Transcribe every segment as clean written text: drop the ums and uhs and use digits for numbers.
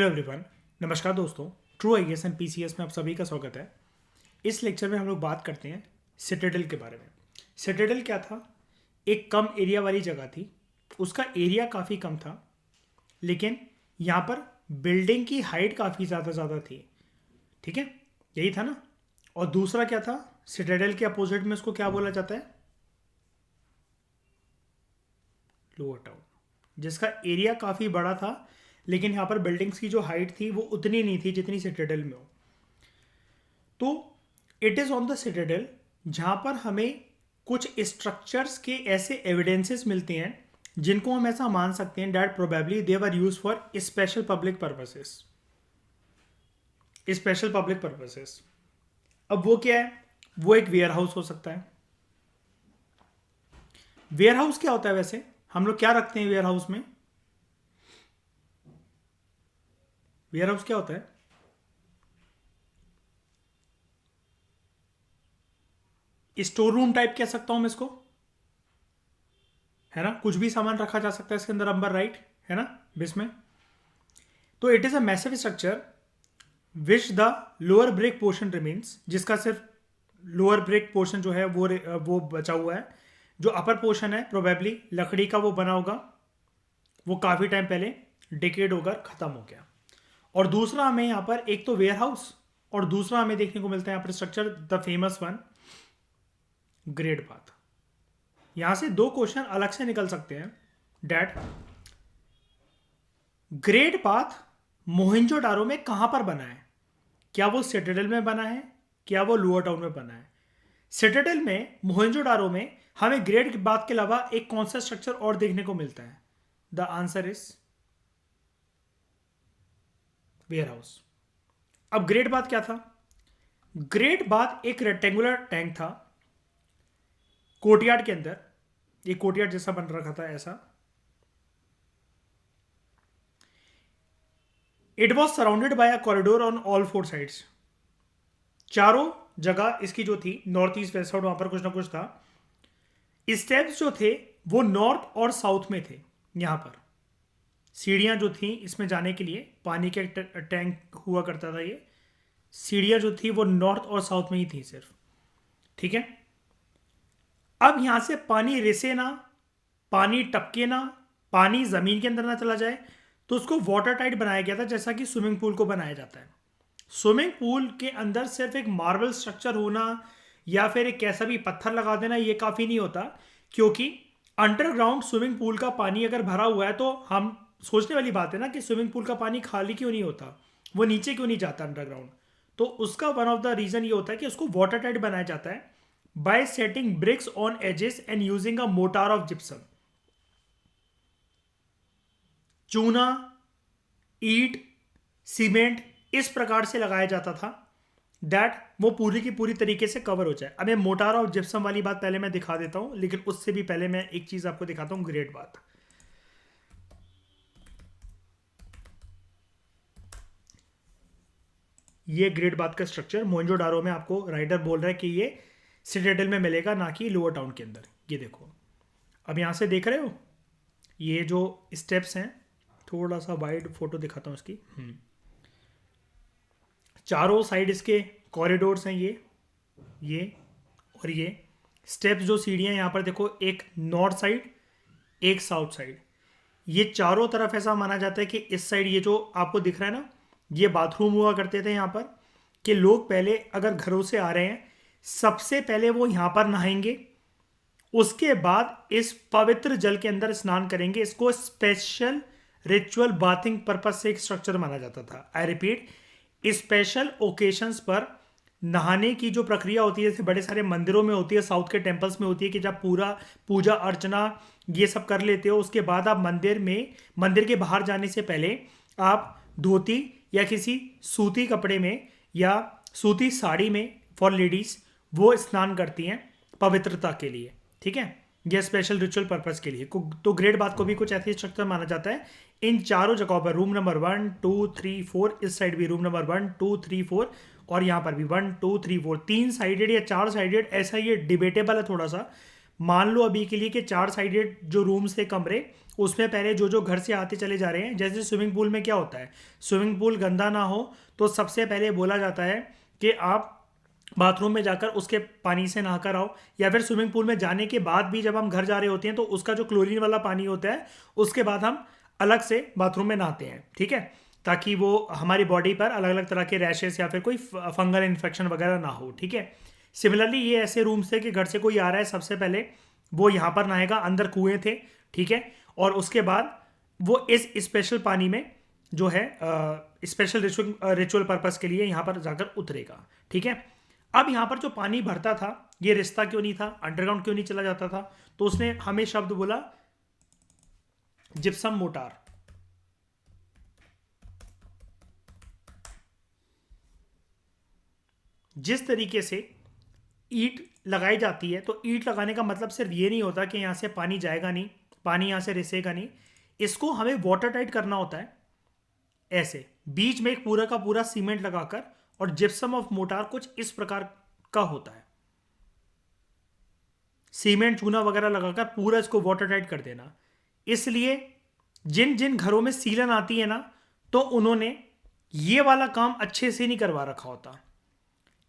Everyone, नमस्कार दोस्तों। True IAS and PCS में आप सभी का स्वागत है। इस लेक्चर में हम लोग बात करते हैं सिटाडेल के बारे में। सिटाडेल क्या था? एक कम एरिया वाली जगह थी। उसका एरिया काफ़ी कम था, लेकिन यहाँ पर बिल्डिंग की हाइट काफ़ी ज़्यादा थी। ठीक है, यही था ना। और दूसरा क्या था? सिटाडेल के अपोजिट में उसको क्या बोला जाता है? लोअर टाउन, जिसका एरिया काफ़ी बड़ा था, लेकिन यहाँ पर बिल्डिंग्स की जो हाइट थी वो उतनी नहीं थी जितनी सिटाडेल में हो। तो it is on the Citadel जहाँ पर हमें कुछ स्ट्रक्चर्स के ऐसे एविडेंसेस मिलते हैं जिनको हम ऐसा मान सकते हैं that probably they were use for special public purposes. Special public purposes, अब वो क्या है? वो एक वेयर हाउस हो सकता है। वेयर हाउस क्या होता है? वैसे हम लोग क्या रखते हैं वेयर हाउस में? वेयर हाउस क्या होता है? स्टोर रूम टाइप कह सकता हूं मैं इसको, है ना। कुछ भी सामान रखा जा सकता है इसके अंदर, अंबर राइट, है ना, बिस में। तो it is a massive structure which the lower break portion remains, जिसका सिर्फ लोअर ब्रेक पोर्शन जो है वो बचा हुआ है। जो अपर पोर्शन है प्रोबेबली लकड़ी का वो बना होगा, वो काफ़ी टाइम पहले डिकेड होकर ख़त्म हो गया। और दूसरा हमें यहाँ पर एक तो वेयर हाउस, और दूसरा हमें देखने को मिलता है यहाँ पर structure, the famous one, grade path. यहां से दो क्वेश्चन अलग से निकल सकते हैं। डैट ग्रेड पाथ मोहेंजोदारो में कहां पर बना है? क्या वो सिटाडेल में बना है? क्या वो लोअर टाउन में बना है? सिटाडेल में, मोहेंजोदारो में हमें ग्रेड पाथ के अलावा एक कौन सा स्ट्रक्चर और देखने को मिलता है? The answer is warehouse. अब ग्रेड पाथ क्या था? ग्रेड पाथ एक रेक्टेंगुलर टैंक था कोर्टयार्ड के अंदर। ये कोर्टयार्ड जैसा बन रखा था ऐसा। It was surrounded by a corridor on all four sides. चारों जगह इसकी जो थी, नॉर्थ ईस्ट वेस्ट साउथ, वहां पर कुछ ना कुछ था। स्टेप्स जो थे वो नॉर्थ और साउथ में थे। यहां पर सीढ़ियां जो थी इसमें जाने के लिए, पानी का टैंक हुआ करता था ये। सीढ़ियां जो थी वो नॉर्थ और साउथ में ही थी सिर्फ। ठीक है, अब यहां से पानी रिसे ना, पानी टपके ना, पानी जमीन के अंदर ना चला जाए, तो उसको वाटर टाइट बनाया गया था, जैसा कि स्विमिंग पूल को बनाया जाता है। स्विमिंग पूल के अंदर सिर्फ एक मार्बल स्ट्रक्चर होना या फिर एक कैसा भी पत्थर लगा देना ये काफ़ी नहीं होता, क्योंकि अंडरग्राउंड स्विमिंग पूल का पानी अगर भरा हुआ है तो हम सोचने वाली बात है ना कि स्विमिंग पूल का पानी खाली क्यों नहीं होता, वो नीचे क्यों नहीं जाता अंडरग्राउंड। तो उसका वन ऑफ द रीज़न ये होता है कि उसको वाटर टाइट बनाया जाता है by setting bricks on edges and using a mortar of gypsum. चूना, ईट, सीमेंट इस प्रकार से लगाया जाता था दैट वो पूरी की पूरी तरीके से कवर हो जाए। अब ये मोटार और जिप्सम वाली बात पहले मैं दिखा देता हूं, लेकिन उससे भी पहले मैं एक चीज आपको दिखाता हूं, ग्रेट बात। ये ग्रेट बात का स्ट्रक्चर मोहनजोदारो में आपको राइडर बोल रहा है कि ये सिटाडेल में मिलेगा, ना कि लोअर टाउन के अंदर। ये देखो, अब यहां से देख रहे हो ये जो स्टेप्स हैं, थोड़ा सा वाइड फोटो दिखाता हूं इसकी। चारों साइड इसके कॉरिडोर्स हैं, ये और ये स्टेप्स। जो सीढ़ियाँ यहाँ पर देखो, एक नॉर्थ साइड, एक साउथ साइड, ये चारों तरफ ऐसा माना जाता है कि इस साइड ये जो आपको दिख रहा है ना, ये बाथरूम हुआ करते थे यहाँ पर। कि लोग पहले अगर घरों से आ रहे हैं, सबसे पहले वो यहाँ पर नहाएंगे, उसके बाद इस पवित्र जल के अंदर स्नान करेंगे। इसको स्पेशल रिचुअल बाथिंग पर्पज से एक स्ट्रक्चर माना जाता था। आई रिपीट, स्पेशल ओकेशंस पर नहाने की जो प्रक्रिया होती है, जैसे बड़े सारे मंदिरों में होती है, साउथ के टेम्पल्स में होती है, कि जब पूरा पूजा अर्चना ये सब कर लेते हो, उसके बाद आप मंदिर के बाहर जाने से पहले आप धोती या किसी सूती कपड़े में या सूती साड़ी में, फॉर लेडीज, वो स्नान करती हैं पवित्रता के लिए। ठीक है, यह स्पेशल रिचुअल पर्पस के लिए। तो ग्रेट बात को भी कुछ ऐसी स्ट्रक्चर माना जाता है। इन चारों जगहों पर रूम नंबर 1 2 3 4, इस साइड भी रूम नंबर 1 2 3 4, और यहाँ पर भी 1 2 3 4, 3 साइडेड या 4 साइडेड, ऐसा ये डिबेटेबल है थोड़ा सा, मान लो अभी के लिए कि 4 साइडेड जो रूम्स थे कमरे, उसमें पहले जो जो घर से आते चले जा रहे हैं, जैसे स्विमिंग पूल में क्या होता है, स्विमिंग पूल गंदा ना हो तो सबसे पहले बोला जाता है कि आप बाथरूम में जाकर उसके पानी से नहाकर आओ, या फिर स्विमिंग पूल में जाने के बाद भी जब हम घर जा रहे होते हैं तो उसका जो क्लोरीन वाला पानी होता है उसके बाद हम अलग से बाथरूम में नहाते हैं, ठीक है, ताकि वो हमारी बॉडी पर अलग अलग तरह के रैशेस या फिर कोई फंगल इन्फेक्शन वगैरह ना हो, ठीक है। सिमिलरली ये ऐसे रूम्स थे कि घर से कोई आ रहा है, सबसे पहले वो यहाँ पर नहाएगा, अंदर कुएं थे, ठीक है, और उसके बाद वो इस स्पेशल पानी में जो है स्पेशल रिचुअल पर्पस के लिए यहाँ पर जाकर उतरेगा, ठीक है। अब यहाँ पर जो पानी भरता था ये रिश्ता क्यों नहीं था, अंडरग्राउंड क्यों नहीं चला जाता था, तो उसने हमें शब्द बोला जिप्सम मोटार। जिस तरीके से ईंट लगाई जाती है, तो ईंट लगाने का मतलब सिर्फ ये नहीं होता कि यहाँ से पानी जाएगा नहीं, पानी यहाँ से रिसेगा नहीं, इसको हमें वाटर टाइट करना होता है। ऐसे बीच में एक पूरा का पूरा सीमेंट लगाकर, और जिप्सम ऑफ मोटार कुछ इस प्रकार का होता है, सीमेंट चूना वगैरह लगाकर पूरा इसको वाटर टाइट कर देना। इसलिए जिन जिन घरों में सीलन आती है ना, तो उन्होंने ये वाला काम अच्छे से नहीं करवा रखा होता।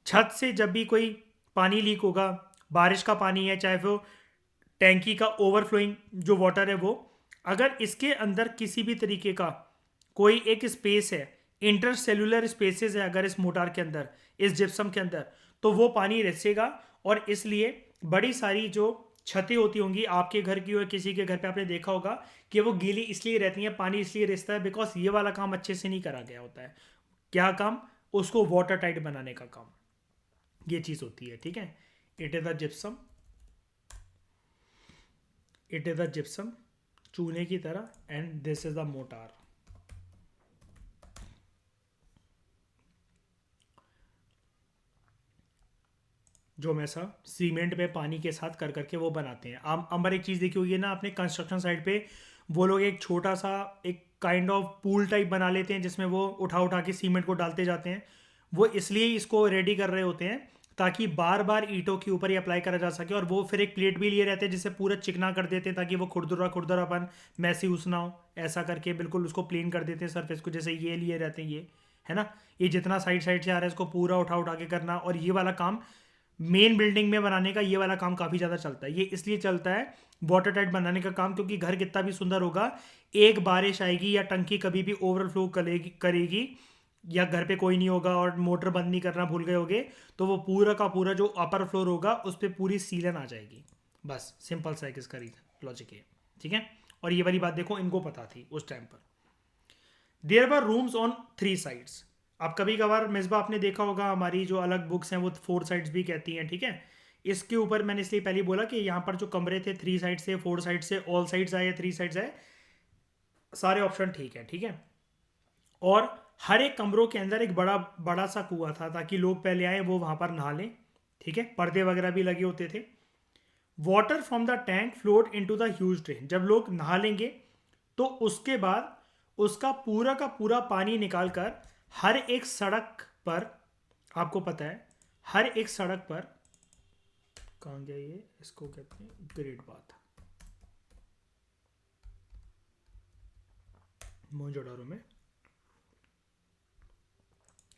छत से जब भी कोई पानी लीक होगा, बारिश का पानी है, चाहे वो टैंकी का ओवरफ्लोइंग जो वाटर है वो, अगर इसके अंदर किसी भी तरीके का कोई एक स्पेस है, इंटरसेल्यूलर स्पेसेस है अगर इस मोटार के अंदर, इस जिप्सम के अंदर, तो वो पानी रिसेगा। और इसलिए बड़ी सारी जो छतें होती होंगी आपके घर की, और किसी के घर पे आपने देखा होगा कि वो गीली इसलिए रहती हैं, पानी इसलिए रिसता है, बिकॉज ये वाला काम अच्छे से नहीं करा गया होता है। क्या काम? उसको वाटर टाइट बनाने का काम, ये चीज होती है, ठीक है। It is the gypsum, it is the gypsum चूने की तरह, and this is the motor. जो हम ऐसा सीमेंट पे पानी के साथ कर करके वो बनाते हैं। आप अंबर एक चीज़ देखी होगी ना आपने, कंस्ट्रक्शन साइट पे वो लोग एक छोटा सा एक काइंड ऑफ पूल टाइप बना लेते हैं जिसमें वो उठा उठा के सीमेंट को डालते जाते हैं। वो इसलिए इसको रेडी कर रहे होते हैं ताकि बार बार ईंटों के ऊपर ही अप्लाई करा जा सके। और वो फिर एक प्लेट भी लिए रहते हैं जिसे पूरा चिकना कर देते हैं ताकि वो खुरदुरा खुरदुरापन महसूस ना हो, ऐसा करके बिल्कुल उसको प्लेन कर देते हैं सरफेस को, जैसे ये लिए रहते हैं, ये है ना, ये जितना साइड साइड से आ रहा है इसको पूरा उठा उठा के करना। और ये वाला काम मेन बिल्डिंग में बनाने का, ये वाला काम काफ़ी ज़्यादा चलता है। ये इसलिए चलता है वाटर टाइट बनाने का काम, क्योंकि घर कितना भी सुंदर होगा, एक बारिश आएगी या टंकी कभी भी ओवरफ्लो करेगी, या घर पे कोई नहीं होगा और मोटर बंद नहीं करना भूल गए होगे, तो वो पूरा का पूरा जो अपर फ्लोर होगा उस पर पूरी सीलन आ जाएगी। बस सिंपल सा एक इसका रीजन लॉजिक है, ठीक है। और ये वाली बात देखो इनको पता थी उस टाइम पर। There were rooms on 3 sides. अब कभी कभार मिसबा आपने देखा होगा हमारी जो अलग बुक्स हैं वो 4 साइड्स भी कहती हैं, ठीक है। इसके ऊपर मैंने इसलिए पहले बोला कि यहाँ पर जो कमरे थे 3 साइड से, 4 साइड से, ऑल साइड्स आए या 3 साइड्स आए, सारे ऑप्शन ठीक है, ठीक है। और हर एक कमरों के अंदर एक बड़ा बड़ा सा कुआं था ताकि लोग पहले आए वो वहाँ पर नहा लें, ठीक है। पर्दे वगैरह भी लगे होते थे। Water from the tank flowed into the huge drain. जब लोग नहा लेंगे तो उसके बाद उसका पूरा का पूरा पानी निकाल कर हर एक सड़क पर, आपको पता है हर एक सड़क पर, कहाँ गया ये, इसको कहते हैं ग्रेट बाथ, मोहनजोदड़ो में।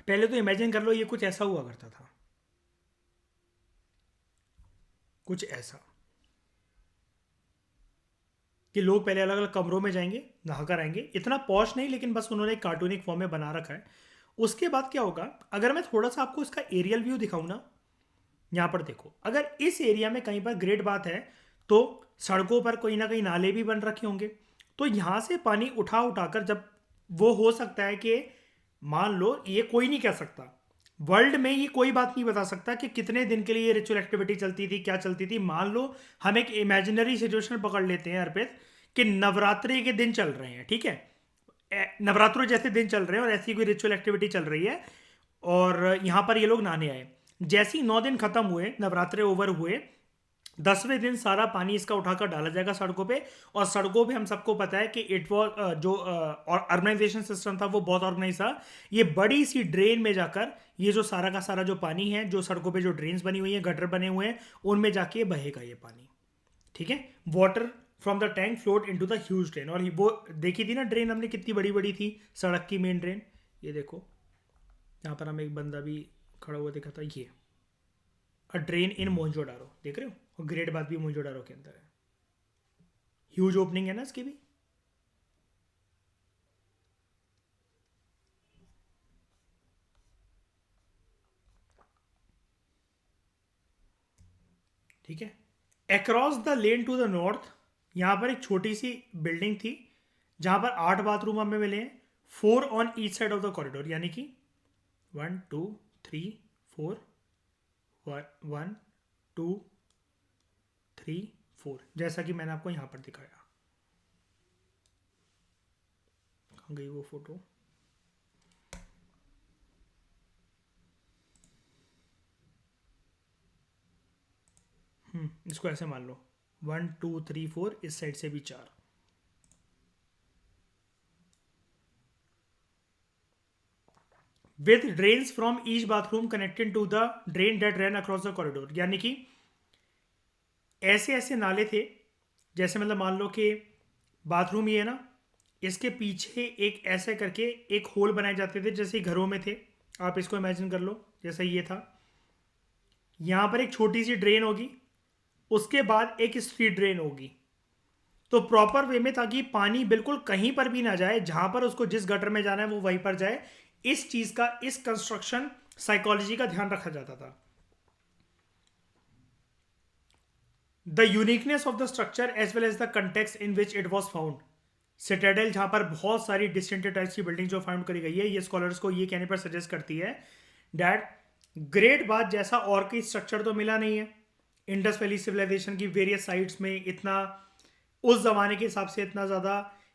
पहले तो इमेजिन कर लो ये कुछ ऐसा हुआ करता था, कुछ ऐसा कि लोग पहले अलग अलग कमरों में जाएंगे, नहाकर आएंगे। इतना पॉश नहीं, लेकिन बस उन्होंने एक कार्टूनिक फॉर्म में बना रखा है। उसके बाद क्या होगा, अगर मैं थोड़ा सा आपको इसका एरियल व्यू दिखाऊं ना, यहाँ पर देखो, अगर इस एरिया में कहीं पर ग्रेट बात है तो सड़कों पर कोई ना कहीं नाले भी बन रखे होंगे। तो यहाँ से पानी उठा उठाकर, जब वो हो सकता है कि मान लो, ये कोई नहीं कह सकता, वर्ल्ड में ये कोई बात नहीं बता सकता कि कितने दिन के लिए ये रिचुअल एक्टिविटी चलती थी, क्या चलती थी। मान लो हम एक इमेजिनरी सिचुएशन पकड़ लेते हैं अर्पित, कि नवरात्रि के दिन चल रहे हैं, ठीक है, नवरात्रों जैसे दिन चल रहे हैं और ऐसी कोई रिचुअल एक्टिविटी चल रही है, और यहाँ पर ये लोग नहाने आए। जैसे ही 9 दिन खत्म हुए, नवरात्रे ओवर हुए, 10वें दिन सारा पानी इसका उठाकर डाला जाएगा सड़कों पे। और सड़कों पे हम सबको पता है कि इट वॉज जो ऑर्गेनाइजेशन सिस्टम था वो बहुत ऑर्गेनाइज था। ये बड़ी सी ड्रेन में जाकर ये जो सारा का सारा जो पानी है, जो सड़कों पे जो ड्रेन्स बनी हुई है, गटर बने हुए हैं, उनमें जाके बहेगा ये पानी, ठीक है, water from the tank float into the huge drain. और वो देखी थी ना ड्रेन हमने, कितनी बड़ी बड़ी थी, सड़क की मेन ड्रेन। ये देखो यहाँ पर हमें एक बंदा भी खड़ा हुआ दिखा था, ये अ ड्रेन इन मोहनजोडारो, देख रहे हो, और ग्रेट बात भी मोहनजोडारो के अंदर है। ह्यूज ओपनिंग है ना इसकी भी। ठीक है, across the lane to the north, यहाँ पर एक छोटी सी बिल्डिंग थी जहाँ पर 8 बाथरूम हमें मिले हैं, 4 on each side of the corridor, यानी कि 1 2 3 4, 1 2 3 4, जैसा कि मैंने आपको यहाँ पर दिखाया। कहाँ गई वो फोटो? इसको ऐसे मान लो, 1 2 3 4, इस साइड से भी 4। With drains from each bathroom connected to the drain that run across the corridor, यानी कि ऐसे ऐसे नाले थे, जैसे मतलब मान लो कि बाथरूम ये है ना, इसके पीछे एक ऐसे करके एक होल बनाए जाते थे, जैसे घरों में थे। आप इसको इमेजिन कर लो, जैसे ये था, यहाँ पर एक छोटी सी ड्रेन होगी, उसके बाद एक स्ट्रीट ड्रेन होगी, तो प्रॉपर वे में, ताकि पानी बिल्कुल कहीं पर भी ना जाए, जहां पर उसको जिस गटर में जाना है वो वहीं पर जाए। इस चीज का, इस कंस्ट्रक्शन साइकोलॉजी का ध्यान रखा जाता था। The uniqueness of the structure as well as the context in which it was found. Citadel, जहां पर बहुत सारी डिस्टिंक्ट टाइप्स की बिल्डिंग जो फाउंड करी गई है, ये स्कॉलर्स को ये कहने पर सजेस्ट करती है डैट ग्रेट बात जैसा और कोई स्ट्रक्चर तो मिला नहीं है। इंडस वैली सिविलाइजेशन की वेरियस साइट्स में इतना, उस जमाने के हिसाब से इतना ज़्यादा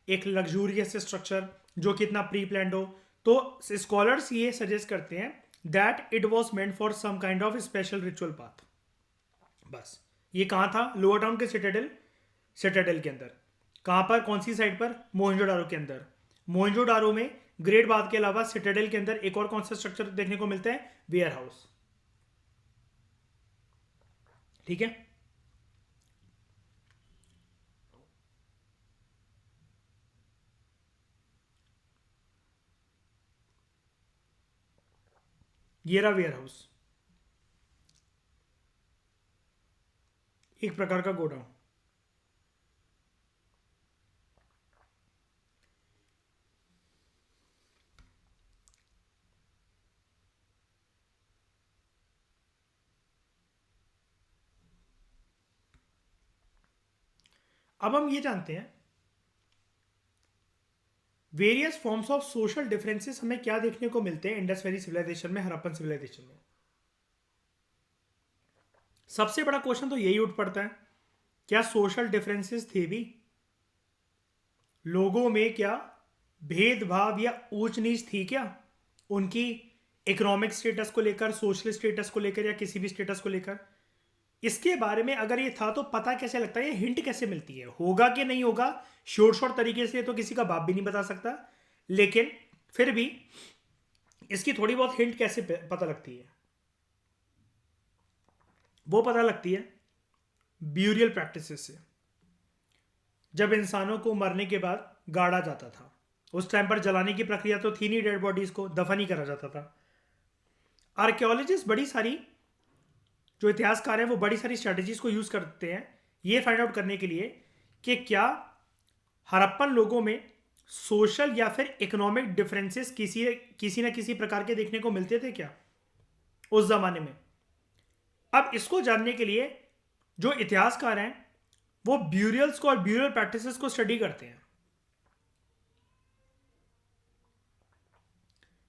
एक लग्जूरियस स्ट्रक्चर जो कि इतना प्री प्लान्ड हो, तो स्कॉलर्स ये सजेस्ट करते हैं that it was meant for some kind of special ritual path. बस, ये कहाँ था? लोअर टाउन के सिटाडेल, सिटाडेल के अंदर। कहाँ पर? कौन सी साइड पर? मोहनजोडारो के अंदर। मोहनजोडारो में ग्रेट बाथ के अलावा सिटाडेल के अंदर एक और कौन सा स्ट्रक्चर देखने को मिलता है? Warehouse. ठीक है, ये रहा वेयर हाउस, एक प्रकार का गोडाउन। अब हम ये जानते हैं various forms of social differences हमें क्या देखने को मिलते हैं इंडस वैली सिविलाइजेशन में, हड़प्पन सिविलाइजेशन में। सबसे बड़ा क्वेश्चन तो यही उठ पड़ता है, क्या सोशल डिफरेंसेस थे भी? लोगों में क्या भेदभाव या ऊंच नीच थी क्या, उनकी इकोनॉमिक स्टेटस को लेकर, सोशल स्टेटस को लेकर, या किसी भी स्टेटस को लेकर? इसके बारे में अगर ये था तो पता कैसे लगता है, ये हिंट कैसे मिलती है? होगा कि नहीं होगा श्योर श्योर तरीके से तो किसी का बाप भी नहीं बता सकता, लेकिन फिर भी इसकी थोड़ी बहुत हिंट कैसे पता लगती है? वो पता लगती है ब्यूरियल प्रैक्टिसेस से। जब इंसानों को मरने के बाद गाड़ा जाता था, उस टाइम पर जलाने की प्रक्रिया तो थी नहीं, डेड बॉडीज को दफन ही करा जाता था। आर्कियोलॉजिस्ट बड़ी सारी, जो इतिहासकार हैं वो बड़ी सारी स्ट्रेटजीज को यूज करते हैं ये फाइंड आउट करने के लिए कि क्या हड़प्पन लोगों में सोशल या फिर इकोनॉमिक डिफरेंसेस किसी न किसी प्रकार के देखने को मिलते थे क्या उस जमाने में। अब इसको जानने के लिए जो इतिहासकार हैं वो ब्यूरियल्स को और ब्यूरियल प्रैक्टिसेस को स्टडी करते हैं।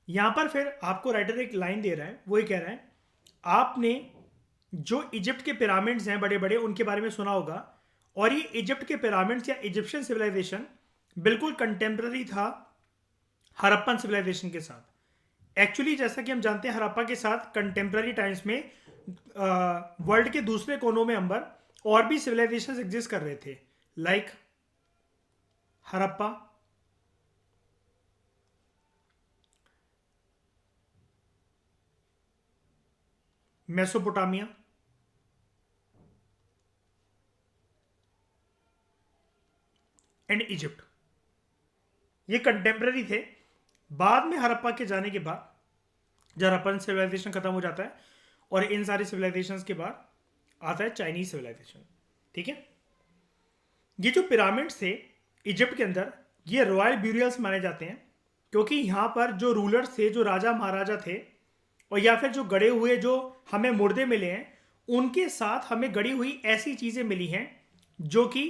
यहां पर फिर आपको राइटर एक लाइन दे रहा है, वो ये कह रहा है, आपने जो इजिप्ट के पिरामिड्स हैं बड़े बड़े, उनके बारे में सुना होगा, और ये इजिप्ट के पिरामिड्स या इजिप्शियन सिविलाइजेशन बिल्कुल कंटेम्प्ररी था हड़प्पन सिविलाइजेशन के साथ। एक्चुअली जैसा कि हम जानते हैं हड़प्पा के साथ कंटेम्प्ररी टाइम्स में वर्ल्ड के दूसरे कोनों में अंबर और भी सिविलाइजेशन एग्जिस्ट कर रहे थे, like Harappa, Mesopotamia, and Egypt, ये कंटेम्प्रेरी थे। बाद में हड़प्पा के जाने के बाद जब हड़प्पन सिविलाइजेशन खत्म हो जाता है और इन सारी सिविलाइजेशंस के बाद आता है चाइनीज सिविलाइजेशन। ठीक है, ये जो पिरामिड्स थे इजिप्ट के अंदर, ये रॉयल ब्यूरियल्स माने जाते हैं, क्योंकि यहाँ पर जो रूलर्स थे, जो राजा महाराजा थे, और या फिर जो गड़े हुए जो हमें मुर्दे मिले हैं, उनके साथ हमें गड़ी हुई ऐसी चीजें मिली हैं जो कि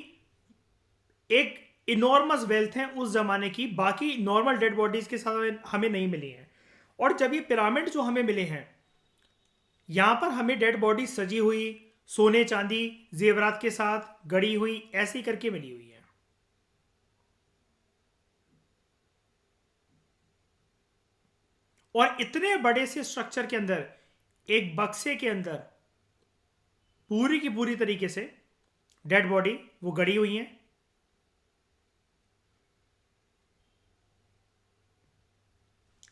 एक इनॉर्मस वेल्थ है उस जमाने की, बाकी नॉर्मल डेड बॉडीज के साथ हमें नहीं मिली हैं। और जब ये पिरामिड जो हमें मिले हैं, यहां पर हमें डेड बॉडी सजी हुई, सोने चांदी जेवरात के साथ गड़ी हुई, ऐसी करके मिली हुई है। और इतने बड़े से स्ट्रक्चर के अंदर, एक बक्से के अंदर पूरी की पूरी तरीके से डेड बॉडी वो गड़ी हुई है।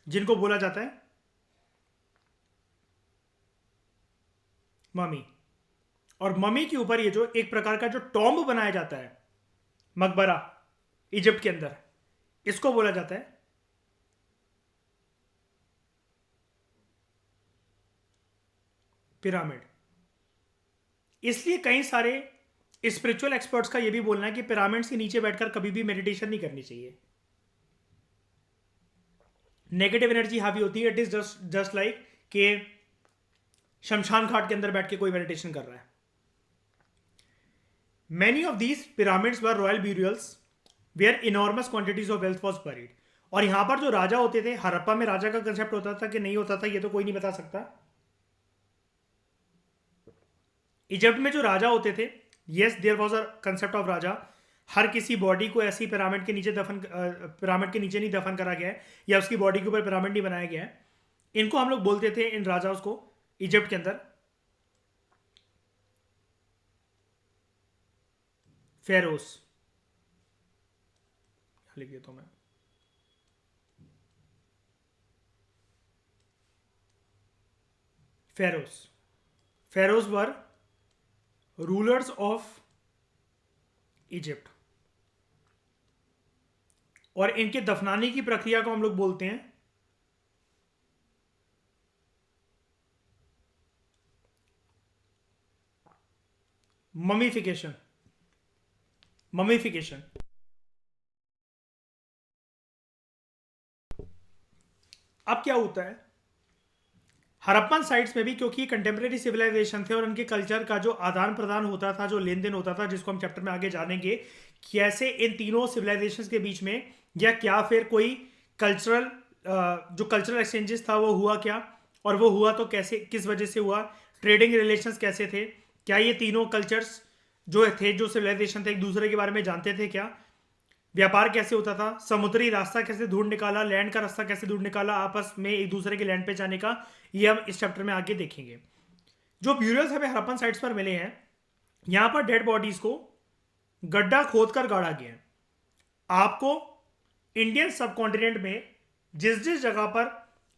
जिनको बोला जाता है ममी। और ममी के ऊपर ये जो एक प्रकार का जो टॉम्ब बनाया जाता है, मकबरा इजिप्ट के अंदर, इसको बोला जाता है पिरामिड। इसलिए कई सारे स्पिरिचुअल एक्सपर्ट्स का यह भी बोलना है कि पिरामिड्स के नीचे बैठकर कभी भी मेडिटेशन नहीं करनी चाहिए। नेगेटिव एनर्जी हावी होती है। इट इज जस्ट लाइक कि शमशान घाट के अंदर बैठ के कोई मेडिटेशन कर रहा है। Many of these pyramids were royal burials where enormous quantities of wealth was buried. और यहां पर जो राजा होते थे, हड़प्पा में राजा का कंसेप्ट होता था कि नहीं होता था, ये तो कोई नहीं बता सकता। इजिप्ट में जो राजा होते थे, yes there was a concept of raja. हर किसी बॉडी को ऐसी पिरामिड के नीचे पिरामिड के नीचे नहीं दफन करा गया है, या उसकी बॉडी के ऊपर पिरामिड नहीं बनाया गया है। इनको हम लोग बोलते थे, इन राजाओं को, इजिप्ट के अंदर फेरोस लिख देता हूं मैं। Ferrous were rulers of Egypt. और इनके दफनाने की प्रक्रिया को हम लोग बोलते हैं ममीफिकेशन। अब क्या होता है, हड़प्पन साइट्स में भी, क्योंकि कंटेम्प्रेरी सिविलाइजेशन थे और उनके कल्चर का जो आदान प्रदान होता था, जो लेन देन होता था, जिसको हम चैप्टर में आगे जानेंगे, कैसे इन तीनों सिविलाइजेशंस के बीच में, या क्या फिर कोई कल्चरल जो कल्चरल एक्सचेंजेस था वो हुआ क्या, और वो हुआ तो कैसे, किस वजह से हुआ, ट्रेडिंग रिलेशंस कैसे थे, क्या ये तीनों कल्चर्स जो थे, जो सिविलाइजेशन थे, एक दूसरे के बारे में जानते थे क्या, व्यापार कैसे होता था, समुद्री रास्ता कैसे ढूंढ निकाला, लैंड का रास्ता कैसे ढूंढ निकाला, आपस में एक दूसरे के लैंड पे जाने का, ये हम इस चैप्टर में आगे देखेंगे। जो ब्यूरियल्स हमें हड़प्पन साइट्स पर मिले हैं, यहां पर डेड बॉडीज को गड्ढा खोदकर गाड़ा गया है। आपको इंडियन सब कॉन्टिनेंट में जिस जिस जगह पर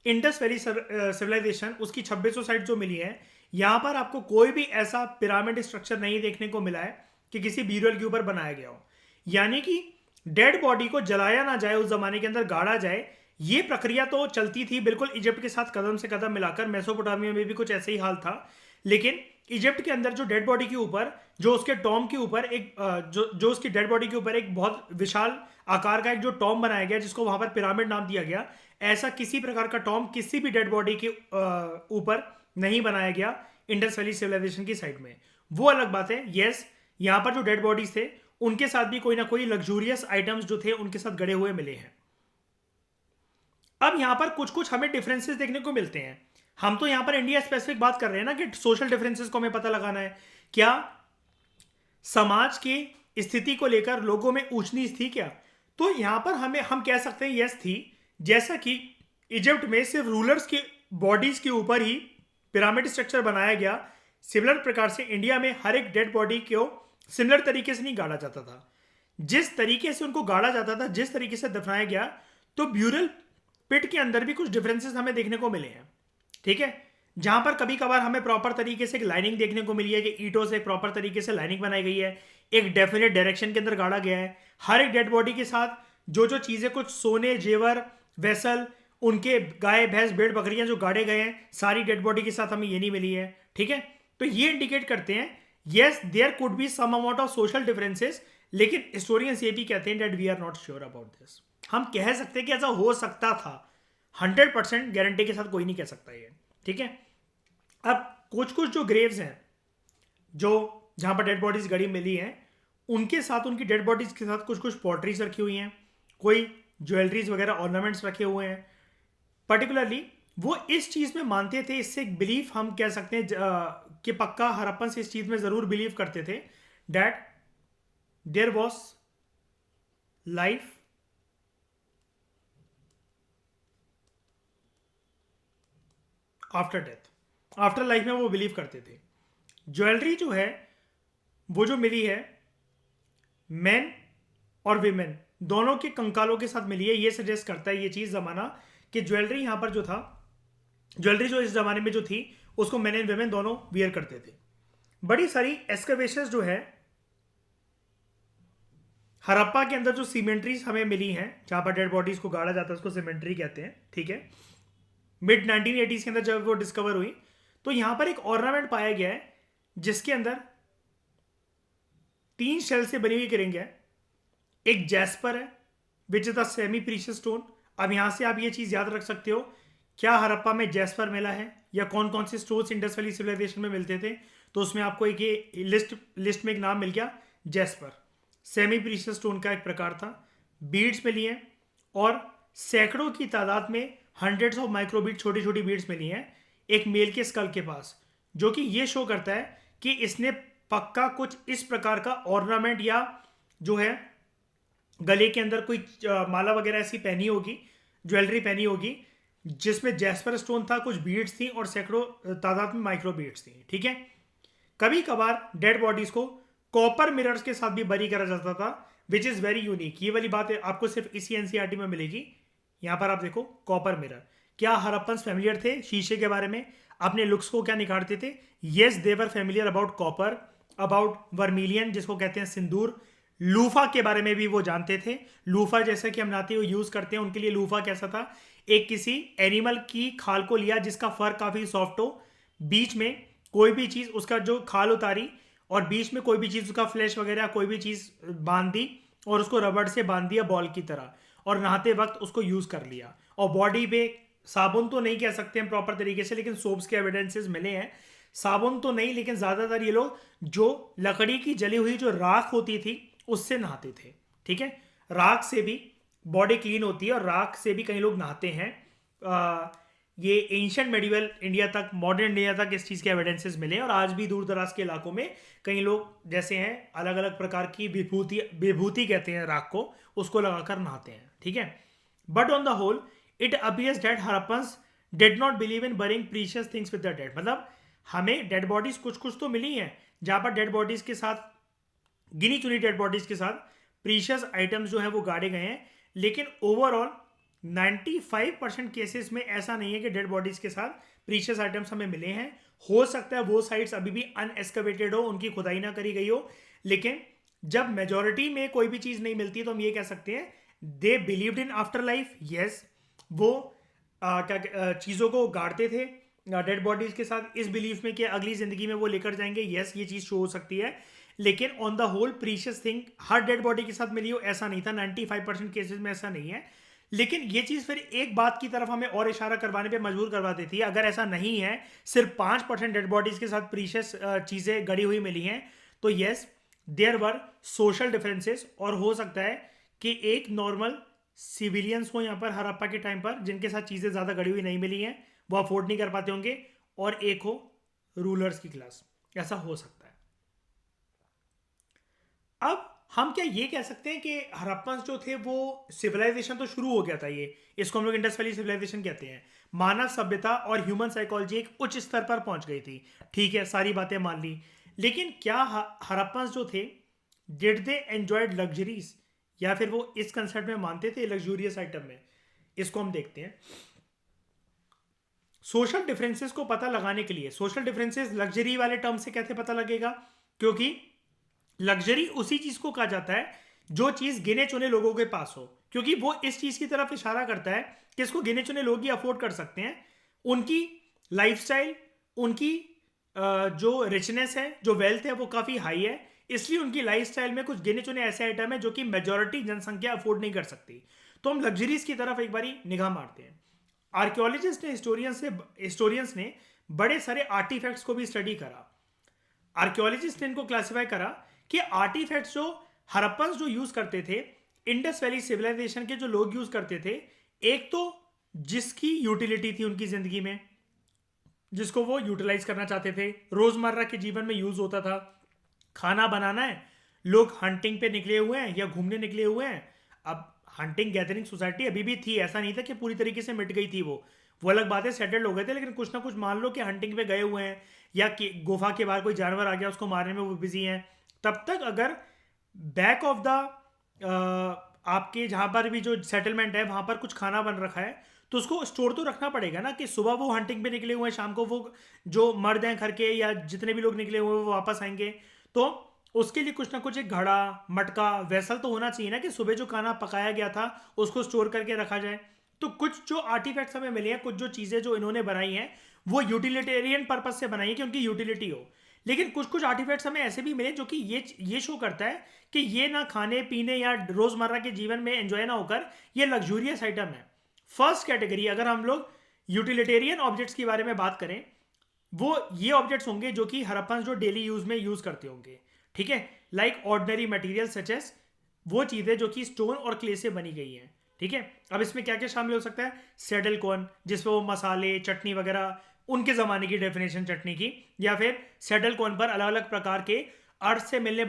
इंडस वैली सिविलाइजेशन, उसकी 2600 साइट जो मिली है, यहां पर आपको कोई भी ऐसा पिरामिड स्ट्रक्चर नहीं देखने को मिला है कि किसी ब्यूरियल के ऊपर बनाया गया हो। यानी कि डेड बॉडी को जलाया ना जाए, उस जमाने के अंदर गाड़ा जाए, ये प्रक्रिया तो चलती थी बिल्कुल इजिप्ट के साथ कदम से कदम मिलाकर। मेसोपोटामिया में भी कुछ ऐसे ही हाल था, लेकिन इजिप्ट के अंदर जो डेड बॉडी के ऊपर, जो उसके टॉम के ऊपर एक जो उसकी डेड बॉडी के ऊपर एक बहुत विशाल आकार का एक जो टॉम बनाया गया, जिसको वहां पर पिरामिड नाम दिया गया, ऐसा किसी प्रकार का टॉम किसी भी डेड बॉडी के ऊपर नहीं बनाया गया इंडस वैली सिविलाइजेशन की साइड में। वो अलग बात है। यस, यहां पर जो डेड बॉडीज थे, उनके साथ भी कोई ना कोई लग्जूरियस आइटम्स जो थे उनके साथ गड़े हुए मिले हैं। अब यहां पर कुछ कुछ हमें डिफरेंसेस देखने को मिलते हैं। हम तो यहां पर इंडिया स्पेसिफिक बात कर रहे हैं ना, कि सोशल डिफरेंसेस को हमें पता लगाना है। क्या समाज की स्थिति को लेकर लोगों में ऊंच नीच थी क्या? तो यहां पर हम कह सकते हैं यस थी। जैसा कि इजिप्ट में सिर्फ रूलर्स की बॉडीज के ऊपर ही पिरामिड स्ट्रक्चर बनाया गया, सिमिलर प्रकार से इंडिया में हर एक डेड बॉडी को सिमिलर तरीके से नहीं गाड़ा जाता था। जिस तरीके से उनको गाड़ा जाता था, जिस तरीके से दफनाया गया, तो ब्यूरल पिट के अंदर भी कुछ डिफरेंसेस हमें देखने को मिले हैं। ठीक है, जहां पर कभी कभार हमें प्रॉपर तरीके से एक लाइनिंग देखने को मिली है कि ईंटों से प्रॉपर तरीके से लाइनिंग बनाई गई है, एक डेफिनेट डायरेक्शन के अंदर गाड़ा गया है। हर एक डेड बॉडी के साथ जो जो चीजें, कुछ सोने जेवर वेसल, उनके गाय भैंस भेड़ बकरियां जो गाड़े गए हैं, सारी डेड बॉडी के साथ हमें ये नहीं मिली है। ठीक है, तो ये इंडिकेट करते हैं yes there could be some amount of social differences, लेकिन हिस्टोरियंस ये भी कहते हैं that we are not sure about this. हम कह सकते हैं कि ऐसा हो सकता था, 100% गारंटी के साथ कोई नहीं कह सकता ये। ठीक है, अब कुछ कुछ जो ग्रेव्स हैं, जो जहां पर डेड बॉडीज गड़ी मिली हैं, उनके साथ, उनकी डेड बॉडीज के साथ कुछ कुछ पॉटरीज रखी हुई हैं, कोई ज्वेलरीज वगैरह ऑर्नामेंट्स रखे हुए हैं। पर्टिकुलरली वो इस चीज में मानते थे, इससे एक बिलीफ हम कह सकते हैं कि पक्का हड़प्पन से इस चीज में जरूर बिलीव करते थे that there was life after death. After life में वो बिलीव करते थे। ज्वेलरी जो है वो जो मिली है, मेन और विमेन दोनों के कंकालों के साथ मिली है। ये सजेस्ट करता है ये चीज जमाना कि ज्वेलरी यहां पर जो था, ज्वेलरी जो इस जमाने में जो थी, उसको मेन एंड विमेन दोनों वियर करते थे। बड़ी सारी एक्सकवेशंस जो है हड़प्पा के अंदर, जो सीमेंट्रीज हमें मिली हैं जहां पर डेड बॉडीज को गाड़ा जाता है, उसको सीमेंट्री कहते हैं। ठीक है, मिड 1980s के अंदर जब वो डिस्कवर हुई, तो यहां पर एक ऑर्नामेंट पाया गया है जिसके अंदर 3 शेल से बनी हुई रिंग है। एक जैस्पर है which is the semi precious stone. अब यहां से आप ये चीज याद रख सकते हो, क्या हड़प्पा में जैस्पर मिला है या कौन कौन से स्टोन्स इंडस वैली सिविलाइजेशन में मिलते थे, तो उसमें आपको एक ये लिस्ट में एक नाम मिल गया, जैस्पर। सेमी प्रीशियस स्टोन का एक प्रकार था। बीड्स मिली हैं और सैकड़ों की तादाद में हंड्रेड्स ऑफ माइक्रोबीट, छोटी छोटी बीड्स मिली हैं एक मेल के स्कल के पास, जो कि ये शो करता है कि इसने पक्का कुछ इस प्रकार का ऑर्नामेंट या जो है गले के अंदर कोई माला वगैरह ऐसी पहनी होगी, ज्वेलरी पहनी होगी, जिसमें जैस्पर स्टोन था, कुछ बीड्स थी और सैकड़ों तादाद में माइक्रो बीड्स थी। ठीक है, कभी कभार डेड बॉडीज को कॉपर मिरर्स के साथ भी बरी करा जाता था, विच इज वेरी यूनिक। ये वाली बात आपको सिर्फ इसी एनसीईआरटी में मिलेगी। यहां पर आप देखो कॉपर मिरर। क्या हड़प्पन्स फैमिलियर थे शीशे के बारे में, अपने लुक्स को क्या निखारते थे? Yes, they were familiar about copper, about vermilion जिसको कहते हैं सिंदूर। लूफा के बारे में भी वो जानते थे। लूफा जैसे कि हम नाते हुए यूज करते हैं, उनके लिए लूफा कैसा था, एक किसी एनिमल की खाल को लिया जिसका फर काफी सॉफ्ट हो, बीच में कोई भी चीज उसका जो खाल उतारी और बीच में कोई भी चीज उसका फ्लैश वगैरह कोई भी चीज बांध दी और उसको रबड़ से बांध दिया बॉल की तरह, और नहाते वक्त उसको यूज कर लिया। और बॉडी पे साबुन तो नहीं कह सकते हैं प्रॉपर तरीके से, लेकिन सोप्स के एविडेंसेस मिले हैं। साबुन तो नहीं, लेकिन ज्यादातर ये लोग जो लकड़ी की जली हुई जो राख होती थी उससे नहाते थे। ठीक है, राख से भी बॉडी क्लीन होती है और राख से भी कई लोग नहाते हैं। ये एंशिएंट मेडिवल इंडिया तक, मॉडर्न इंडिया तक इस चीज़ के एविडेंसेस मिले, और आज भी दूर दराज के इलाकों में कई लोग जैसे हैं अलग अलग प्रकार की विभूति कहते हैं राख को, उसको लगाकर नहाते हैं। ठीक है, but on the whole it appears that Harappans did not believe in burying precious things with the dead. मतलब हमें डेड बॉडीज कुछ कुछ तो मिली हैं जहां पर डेड बॉडीज के साथ, गिनी चुनी डेड बॉडीज के साथ प्रीशियस आइटम्स जो हैं वो गाड़े गए हैं, लेकिन ओवरऑल 95% केसेस में ऐसा नहीं है कि डेड बॉडीज के साथ प्रीशियस आइटम्स हमें मिले हैं। हो सकता है वो साइट्स अभी भी अनएक्सकवेटेड हो, उनकी खुदाई ना करी गई हो, लेकिन जब मेजोरिटी में कोई भी चीज नहीं मिलती तो हम ये कह सकते हैं they believed in after life. Yes, वो क्या चीज़ों को गाड़ते थे डेड बॉडीज के साथ इस बिलीफ में कि अगली जिंदगी में वो लेकर जाएंगे। यस, ये चीज़ शो हो सकती है, लेकिन on the whole precious thing her dead body के साथ मिली हो ऐसा नहीं था। 95% केसेस में ऐसा नहीं है। लेकिन ये चीज़ फिर एक बात की तरफ हमें और इशारा करवाने पे मजबूर करवा देती है, अगर ऐसा नहीं है, सिर्फ 5% डेड बॉडीज के साथ प्रीशियस चीज़ें गड़ी हुई मिली हैं, तो yes there were social differences, और हो सकता है कि एक नॉर्मल सिविलियंस हो यहाँ पर हड़प्पा के टाइम पर जिनके साथ चीज़ें ज़्यादा गड़ी हुई नहीं मिली हैं, वो अफोर्ड नहीं कर पाते होंगे, और एक हो रूलर्स की क्लास, ऐसा हो सकता है। अब हम क्या ये कह सकते हैं कि हड़प्पन्स जो थे वो सिविलाइजेशन तो शुरू हो गया था, ये इसको हम लोग इंडस वैली सिविलाइजेशन कहते हैं। मानव सभ्यता और ह्यूमन साइकोलॉजी एक उच्च स्तर पर पहुंच गई थी। ठीक है, सारी बातें मान ली, लेकिन क्या हड़प्पन्स जो थे डिड दे एंजॉयड लग्जरीज, या फिर वो इस कंसेप्ट में मानते थे लग्जूरियस आइटम में? इसको हम देखते हैं। सोशल डिफरेंसेस को पता लगाने के लिए, सोशल डिफरेंसेस लग्जरी वाले टर्म से कैसे पता लगेगा, क्योंकि लग्जरी उसी चीज को कहा जाता है जो चीज गिने चुने लोगों के पास हो, क्योंकि वो इस चीज की तरफ इशारा करता है कि इसको गिने चुने लोग ही अफोर्ड कर सकते हैं। उनकी लाइफस्टाइल, उनकी जो रिचनेस है, जो वेल्थ है, वो काफी हाई है, इसलिए उनकी लाइफस्टाइल में कुछ गिने चुने ऐसे आइटम है जो कि मेजोरिटी जनसंख्या अफोर्ड नहीं कर सकती। तो हम लग्जरीज की तरफ एक बारी निगाह मारते हैं। आर्कियोलॉजिस्ट ने, हिस्टोरियंस ने बड़े सारे आर्टिफैक्ट्स को भी स्टडी करा। आर्कियोलॉजिस्ट ने इनको क्लासिफाई करा कि आर्टिफैक्ट्स जो हड़प्पन जो यूज करते थे, इंडस वैली सिविलाइजेशन के जो लोग यूज करते थे, एक तो जिसकी यूटिलिटी थी उनकी जिंदगी में, जिसको वो यूटिलाइज करना चाहते थे, रोजमर्रा के जीवन में यूज होता था। खाना बनाना है, लोग हंटिंग पे निकले हुए हैं या घूमने निकले हुए हैं। अब हंटिंग गैदरिंग सोसाइटी अभी भी थी, ऐसा नहीं था कि पूरी तरीके से मिट गई थी वो अलग बात है, सेटल्ड हो गए थे, लेकिन कुछ ना कुछ मान लो कि हंटिंग पे गए हुए हैं या कि गुफा के बाहर कोई जानवर आ गया उसको मारने में वो बिजी हैं। तब तक अगर बैक ऑफ द आपके जहाँ पर भी जो सेटलमेंट है वहाँ पर कुछ खाना बन रखा है, तो उसको स्टोर तो रखना पड़ेगा ना, कि सुबह वो हंटिंग पे निकले हुए हैं, शाम को वो जो मर्द हैं घर के या जितने भी लोग निकले हुए हैं वो वापस आएंगे। तो उसके लिए कुछ ना कुछ एक घड़ा, मटका, वेसल तो होना चाहिए ना, कि सुबह जो खाना पकाया गया था उसको स्टोर करके रखा जाए। तो कुछ जो आर्टिफैक्ट्स हमें मिले हैं, कुछ जो चीज़ें जो इन्होंने बनाई हैं वो यूटिलिटेरियन पर्पज से बनाई है कि उनकी यूटिलिटी हो। लेकिन कुछ कुछ आर्टिफैक्ट्स हमें ऐसे भी मिले जो कि ये शो करता है कि ये ना खाने पीने या रोजमर्रा के जीवन में एंजॉय ना होकर ये लग्जूरियस आइटम है। फर्स्ट कैटेगरी, अगर हम लोग यूटिलिटेरियन ऑब्जेक्ट्स के बारे में बात करें, वो ये ऑब्जेक्ट्स होंगे जो कि हड़प्पन जो डेली यूज में यूज करते होंगे, ठीक है, like ordinary material such as, वो चीजें जो कि स्टोन और क्ले से बनी गई हैं, ठीक है। अब इसमें क्या क्या शामिल हो सकता है, सेडल कॉर्न जिसमें वो मसाले चटनी वगैरह, उनके ज़माने की डेफिनेशन चटनी की, या फिर सेडल कॉर्न पर अलग अलग प्रकार के अर्थ से मिलने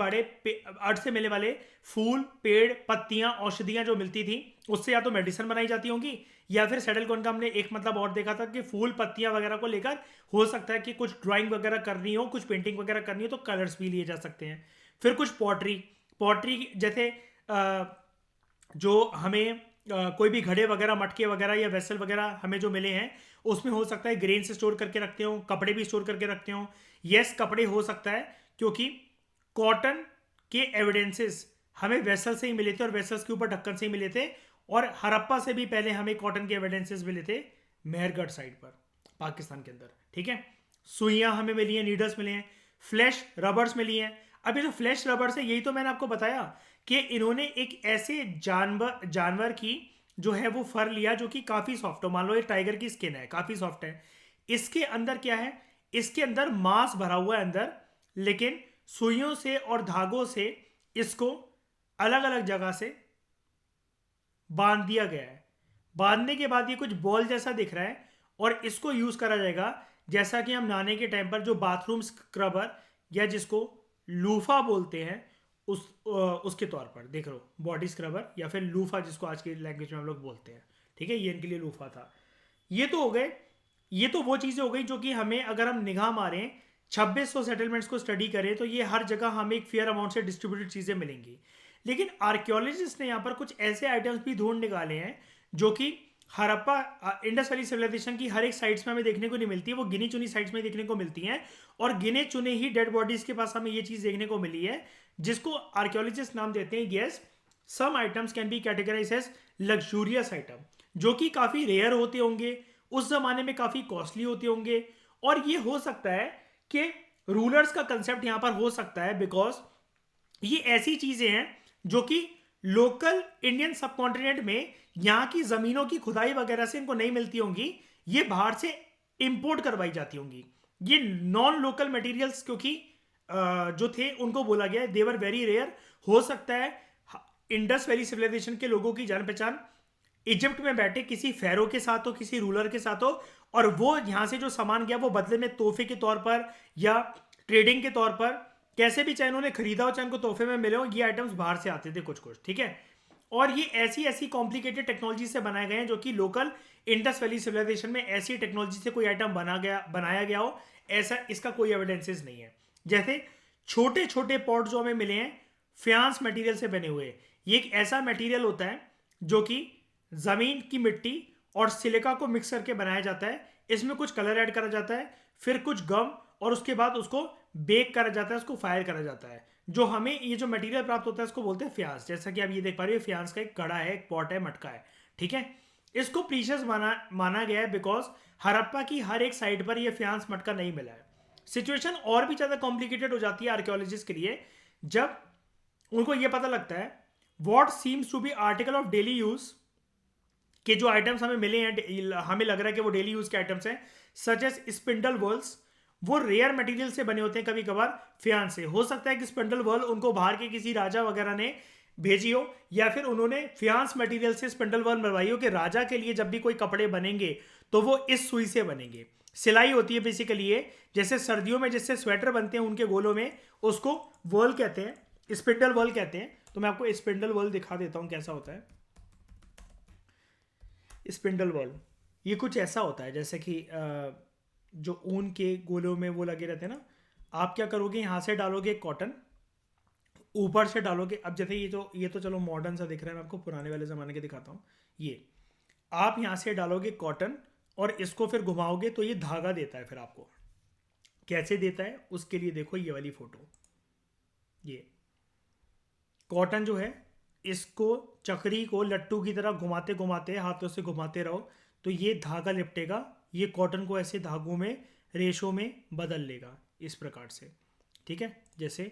वाले फूल, पेड़, पत्तियां, औषधियां जो मिलती थी, उससे या तो मेडिसिन बनाई जाती होंगी, या फिर सेडल कॉर्न का हमने एक मतलब और देखा था कि फूल पत्तियां वगैरह को लेकर हो सकता है कि कुछ ड्राइंग वगैरह करनी हो, कुछ पेंटिंग वगैरह करनी हो, तो कलर्स भी लिए जा सकते हैं। फिर कुछ पॉटरी जैसे जो हमें कोई भी घड़े वगैरह, मटके वगैरह या वेसल वगैरह हमें जो मिले हैं, उसमें हो सकता है ग्रेन से स्टोर करके रखते हो, कपड़े भी स्टोर करके रखते हो। यस, कपड़े हो सकता है, क्योंकि कॉटन के एविडेंसेस हमें वेसल से ही मिले थे और वेसल्स के ऊपर ढक्कन से ही मिले थे, और हड़प्पा से भी पहले हमें कॉटन के एविडेंसेस मिले थे मेहरगढ़ साइड पर, पाकिस्तान के अंदर, ठीक है। सुइयां हमें मिली हैं, नीडल्स मिले हैं, फ्लैश रबर्स मिली हैं। अब ये जो फ्लैश रबर्स है, यही तो मैंने आपको बताया कि इन्होंने एक ऐसे जानवर की जो है वो फर लिया जो कि काफ़ी सॉफ्ट हो। मान लो ये टाइगर की स्किन है, काफ़ी सॉफ्ट है, इसके अंदर क्या है, इसके अंदर मांस भरा हुआ है अंदर, लेकिन सुइयों से और धागों से इसको अलग अलग जगह से बांध दिया गया है। बांधने के बाद ये कुछ बॉल जैसा दिख रहा है, और इसको यूज करा जाएगा जैसा कि हम नहाने के टाइम पर जो बाथरूम स्क्रबर या जिसको लूफा बोलते हैं उसके तौर पर, देख लो, बॉडी स्क्रबर या फिर लूफा जिसको आज की लैंग्वेज में हम लोग बोलते हैं, ठीक है, ये इनके लिए लूफा था। ये तो हो गए, ये तो वो चीज़ें हो गई जो कि हमें, अगर हम निगाह मारें 2600 सेटलमेंट्स को स्टडी करें, तो ये हर जगह हमें एक फेयर अमाउंट से डिस्ट्रीब्यूटेड चीज़ें मिलेंगी। लेकिन आर्कियोलॉजिस्ट ने यहाँ पर कुछ ऐसे आइटम्स भी ढूंढ निकाले हैं जो कि हड़प्पा, इंडस वैली सिविलाइजेशन की हर एक साइट्स में हमें देखने को नहीं मिलती है, वो गिनी चुनी साइट्स में देखने को मिलती हैं, और गिने चुने ही डेड बॉडीज के पास हमें ये चीज़ देखने को मिली है, जिसको आर्कियोलॉजिस्ट नाम देते हैं yes, some items can be categorise as luxurious item, जो कि काफ़ी रेयर होते होंगे, उस जमाने में काफ़ी कॉस्टली होते होंगे, और ये हो सकता है कि रूलर्स का कंसेप्ट यहाँ पर हो सकता है, बिकॉज ये ऐसी चीज़ें हैं जो कि लोकल इंडियन सब कॉन्टिनेंट में यहाँ की ज़मीनों की खुदाई वगैरह से इनको नहीं मिलती होंगी, ये बाहर से इंपोर्ट करवाई जाती होंगी। ये नॉन लोकल मटेरियल्स क्योंकि जो थे उनको बोला गया है देवर वेरी रेयर। हो सकता है इंडस वैली सिविलाइजेशन के लोगों की जान पहचान इजिप्ट में बैठे किसी फेरो के साथ हो, किसी रूलर के साथ हो, और वो यहाँ से जो सामान गया वो बदले में तोहफे के तौर पर या ट्रेडिंग के तौर पर, कैसे भी, चाहे उन्होंने खरीदा हो चाहे उनको तोहफे में मिले हो, ये आइटम्स बाहर से आते थे कुछ कुछ, ठीक है। और ये ऐसी ऐसी कॉम्प्लिकेटेड टेक्नोलॉजी से बनाए गए हैं जो कि लोकल इंडस वैली सिविलाइजेशन में ऐसी टेक्नोलॉजी से कोई आइटम बनाया गया हो, ऐसा इसका कोई एविडेंसेस नहीं है। जैसे छोटे छोटे पॉट जो हमें मिले हैं फ्यांस मटेरियल से बने हुए, ये एक ऐसा मटेरियल होता है जो कि जमीन की मिट्टी और सिलिका को मिक्स करके बनाया जाता है। इसमें कुछ कलर ऐड करा जाता है, फिर कुछ गम, और उसके बाद उसको बेक करा जाता है, उसको फायर करा जाता है। जो हमें ये जो मटेरियल प्राप्त होता है इसको बोलते हैं फ्यांस। जैसा कि आप ये देख पा रहे हो, फ्यांस का एक कड़ा है, एक पॉट है, मटका है, ठीक है। इसको प्रीशियस माना गया है बिकॉज हड़प्पा की हर एक साइड पर ये फ्यांस मटका नहीं मिला है। सिचुएशन और भी ज्यादा कॉम्प्लिकेटेड हो जाती है आर्कियोलॉजिस्ट के लिए जब उनको ये पता लगता है what seems to be article of daily use के जो आइटम्स हमें मिले हैं, हमें लग रहा है कि वो डेली यूज के आइटम्स हैं, सच एज स्पिंडल वर्ल्स, वो रेयर मटेरियल से बने होते हैं, कभी कभार फ्यांस से। हो सकता है कि स्पिंडल वर्ल उनको बाहर के किसी राजा वगैरह ने भेजी हो, या फिर उन्होंने फ्यांस मटेरियल से स्पिंडल वर्ल बनवाई हो कि राजा के लिए जब भी कोई कपड़े बनेंगे तो वो इस सुई से बनेंगे। सिलाई होती है बेसिकली ये, जैसे सर्दियों में जिससे स्वेटर बनते हैं उनके गोलों में, उसको वर्ल कहते हैं, स्पिंडल वर्ल कहते हैं। तो मैं आपको स्पिंडल वर्ल दिखा देता हूं कैसा होता है। स्पिंडल वर्ल ये कुछ ऐसा होता है जैसे कि जो ऊन के गोलों में वो लगे रहते हैं ना, आप क्या करोगे, यहाँ से डालोगे कॉटन, ऊपर से डालोगे, अब जैसे ये तो चलो मॉडर्न सा दिख रहा है, मैं आपको पुराने वाले ज़माने के दिखाता हूँ। ये आप यहाँ से डालोगे कॉटन और इसको फिर घुमाओगे तो ये धागा देता है। फिर आपको कैसे देता है उसके लिए देखो ये वाली फोटो। ये कॉटन जो है, इसको चक्री को लट्टू की तरह घुमाते घुमाते हाथों से घुमाते रहो तो ये धागा लिपटेगा, ये कॉटन को ऐसे धागों में, रेशों में बदल लेगा इस प्रकार से, ठीक है। जैसे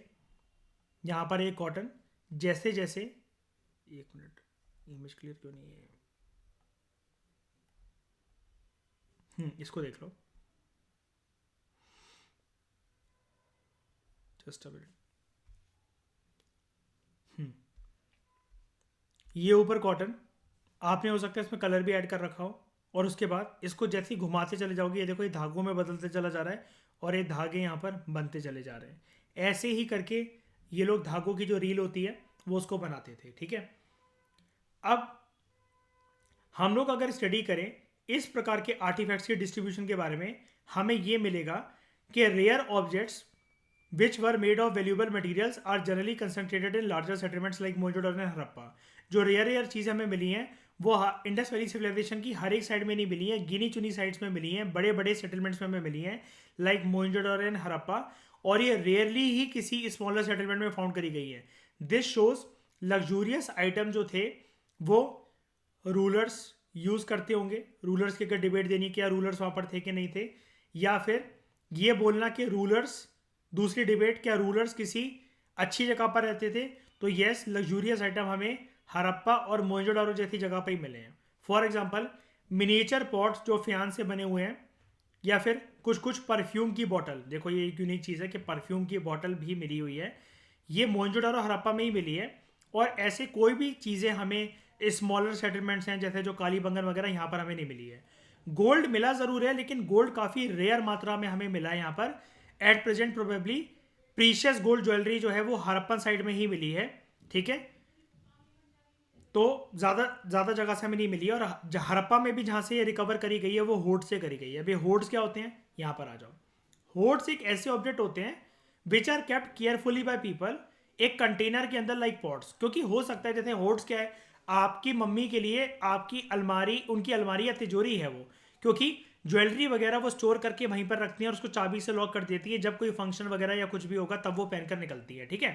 यहाँ पर एक कॉटन, जैसे जैसे, एक मिनट, इमेज क्लियर क्यों नहीं है, इसको देख लो, जस्ट अ मिनट। ये ऊपर कॉटन, आपने हो सकता है इसमें कलर भी ऐड कर रखा हो, और उसके बाद इसको जैसे ही घुमाते चले जाओगे, ये देखो ये धागों में बदलते चला जा रहा है और ये धागे यहाँ पर बनते चले जा रहे हैं। ऐसे ही करके ये लोग धागों की जो रील होती है वो उसको बनाते थे, ठीक है। अब हम लोग अगर स्टडी करें इस प्रकार के आर्टिफैक्ट्स के डिस्ट्रीब्यूशन के बारे में, हमें ये मिलेगा कि rare objects which were made of valuable materials are generally concentrated in larger settlements like Mohenjodaro and Harappa. जो रेयर चीज़ें हमें मिली हैं वो इंडस वैली सिविलाइजेशन की हर एक साइड में नहीं मिली है, गिनी चुनी साइड्स में मिली हैं, बड़े बड़े सेटलमेंट्स में हमें मिली हैं लाइक मोहनजोदड़ो एंड हड़प्पा, और ये रेयरली ही किसी स्मॉलर सेटलमेंट में फाउंड करी गई है। दिस शोज लग्जूरियस आइटम जो थे वो रूलर्स यूज़ करते होंगे, रूलर्स के अगर डिबेट देनी क्या रूलर्स वहाँ पर थे कि नहीं थे, या फिर ये बोलना कि रूलर्स, दूसरी डिबेट क्या रूलर्स किसी अच्छी जगह पर रहते थे। तो यस, लग्जूरियस आइटम हमें हड़प्पा और मोहनजोदड़ो जैसी जगह पर ही मिले हैं। फॉर एग्जांपल मिनिएचर पॉट्स जो फ्यांस से बने हुए हैं, या फिर कुछ कुछ परफ्यूम की बॉटल, देखो ये एक यूनिक चीज़ है कि परफ्यूम की बॉटल भी मिली हुई है, ये मोहनजोदड़ो हड़प्पा में ही मिली है। और ऐसे कोई भी चीज़ें हमें स्मॉलर सेटलमेंट्स हैं जैसे जो कालीबंगन वगैरह, यहाँ पर हमें नहीं मिली है। गोल्ड मिला ज़रूर है, लेकिन गोल्ड काफ़ी रेयर मात्रा में हमें मिला है यहाँ पर। At present probably precious gold jewellery जो है वो हड़प्पन साइड में ही मिली है, ठीक है। तो ज़्यादा जगह से हमें नहीं मिली है, और हड़प्पा में भी जहाँ से ये रिकवर करी गई है वो होड से करी गई है। अभी होड्स क्या होते हैं, यहाँ पर आ जाओ। होड्स एक ऐसे ऑब्जेक्ट होते हैं which are kept carefully by people, एक कंटेनर के अंदर लाइक पॉट्स। क्योंकि हो सकता है जैसे होड्स क्या है, आपकी मम्मी के लिए आपकी अलमारी, उनकी अलमारी या तिजोरी है वो, क्योंकि ज्वेलरी वगैरह वो स्टोर करके वहीं पर रखती है और उसको चाबी से लॉक कर देती है, जब कोई फंक्शन वगैरह या कुछ भी होगा तब वो पहनकर निकलती है, ठीक है।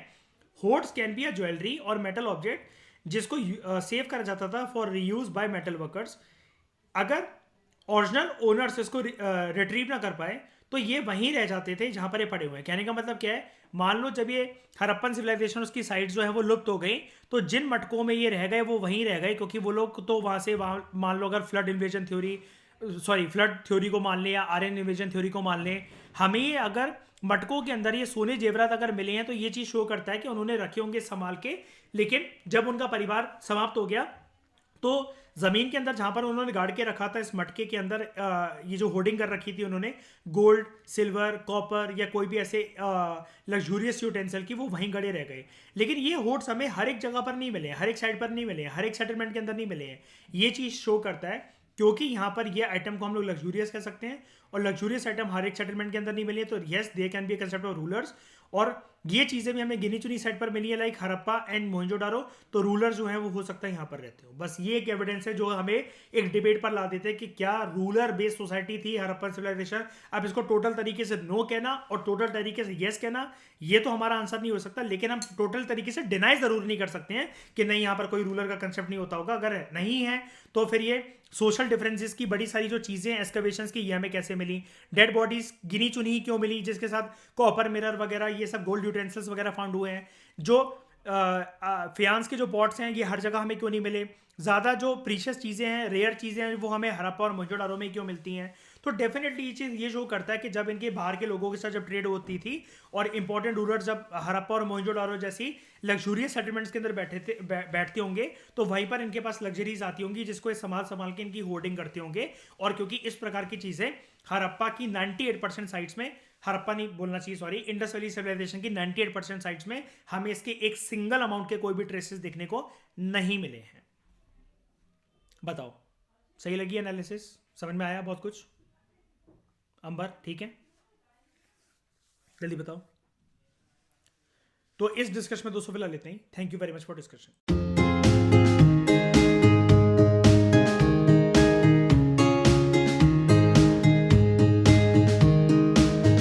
Hordes can be a jewellery और मेटल ऑब्जेक्ट जिसको सेव करा जाता था for reuse by metal workers. अगर ओरिजिनल ओनर्स इसको रिट्रीव ना कर पाए तो ये वहीं रह जाते थे जहां पर ये पड़े हुए हैं। कहने का मतलब क्या है, मान लो जब ये हड़प्पन सिविलाइजेशन उसकी साइट जो है वो लुप्त हो गई, तो जिन मटकों में ये रह गए वो वहीं रह गए, क्योंकि वो लोग तो वहां से मान लो अगर flood invasion theory, flood theory को मान लें या आर्यन इन्वेजन थ्योरी को मान लें, हमें ये अगर मटकों के अंदर ये सोने जेवरात अगर मिले हैं तो ये चीज़ शो करता है कि उन्होंने रखे होंगे संभाल के, लेकिन जब उनका परिवार समाप्त हो गया तो ज़मीन के अंदर जहाँ पर उन्होंने गाड़ के रखा था इस मटके के अंदर, ये जो होर्डिंग कर रखी थी उन्होंने गोल्ड, सिल्वर, कॉपर या कोई भी ऐसे लग्जूरियस यूटेंसिल की, वो वहीं गड़े रह गए। लेकिन ये होड्स हमें हर एक जगह पर नहीं मिले, हर एक साइड पर नहीं मिले, हर एक सेटलमेंट के अंदर नहीं मिले हैं। ये चीज़ शो करता है क्योंकि यहाँ पर ये आइटम को हम लोग लग्जूरियस कह सकते हैं, और लग्जूरियस आइटम हर एक सेटलमेंट के अंदर नहीं मिली है, तो yes they can be concept of rulers. और ये चीज़ें भी हमें गिनी चुनी साइट पर मिली है, लाइक हड़प्पा एंड मोहनजोदारो, तो रूलर जो है वो हो सकता है यहाँ पर रहते हो। बस ये एक एविडेंस है जो हमें एक डिबेट पर ला देते हैं कि क्या रूलर बेस्ड सोसाइटी थी हड़प्पन सिविलाइजेशन। अब इसको टोटल तरीके से नो कहना और टोटल तरीके से येस कहना, ये तो हमारा आंसर नहीं हो सकता, लेकिन हम टोटल तरीके से डिनाई जरूर नहीं कर सकते हैं कि नहीं यहाँ पर कोई रूलर का कंसेप्ट नहीं होता होगा। अगर नहीं है तो फिर ये सोशल डिफरेंसेस की बड़ी सारी जो चीज़ें एक्सकवेशंस की ये हमें कैसे मिली, डेड बॉडीज गिनी चुनी ही क्यों मिली, जिसके साथ कॉपर मिरर वगैरह ये सब गोल्ड यूटेंसिल्स वगैरह फाउंड हुए हैं, जो फियांस के जो पॉट्स हैं ये हर जगह हमें क्यों नहीं मिले, ज़्यादा जो प्रीशियस चीज़ें हैं, रेयर चीज़ें हैं, वो हमें हड़प्पा और मोहनजोदारो में क्यों मिलती हैं। तो डेफिनेटली ये चीज़ ये शो करता है कि जब इनके बाहर के लोगों के साथ जब ट्रेड होती थी और इंपॉर्टेंट रूलर जब हड़प्पा और मोहनजोदारो जैसी लग्जूरियस सेटलमेंट्स के अंदर बैठते होंगे, तो वहीं पर इनके पास लग्जरीज आती होंगी जिसको ये संभाल संभाल के इनकी होर्डिंग करते होंगे। और क्योंकि इस प्रकार की चीज़ें हड़प्पा की 98% साइट्स में, हड़प्पा नहीं बोलना चाहिए सॉरी, इंडस वैली सिविलाइजेशन की 98% साइट्स में हमें इसके एक सिंगल अमाउंट के कोई भी ट्रेसेस देखने को नहीं मिले हैं। बताओ सही लगी एनालिसिस, समझ में आया बहुत कुछ? अंबर ठीक है, जल्दी बताओ। तो इस डिस्कशन में 200 फिलहाल लेते हैं। Thank you very much for discussion.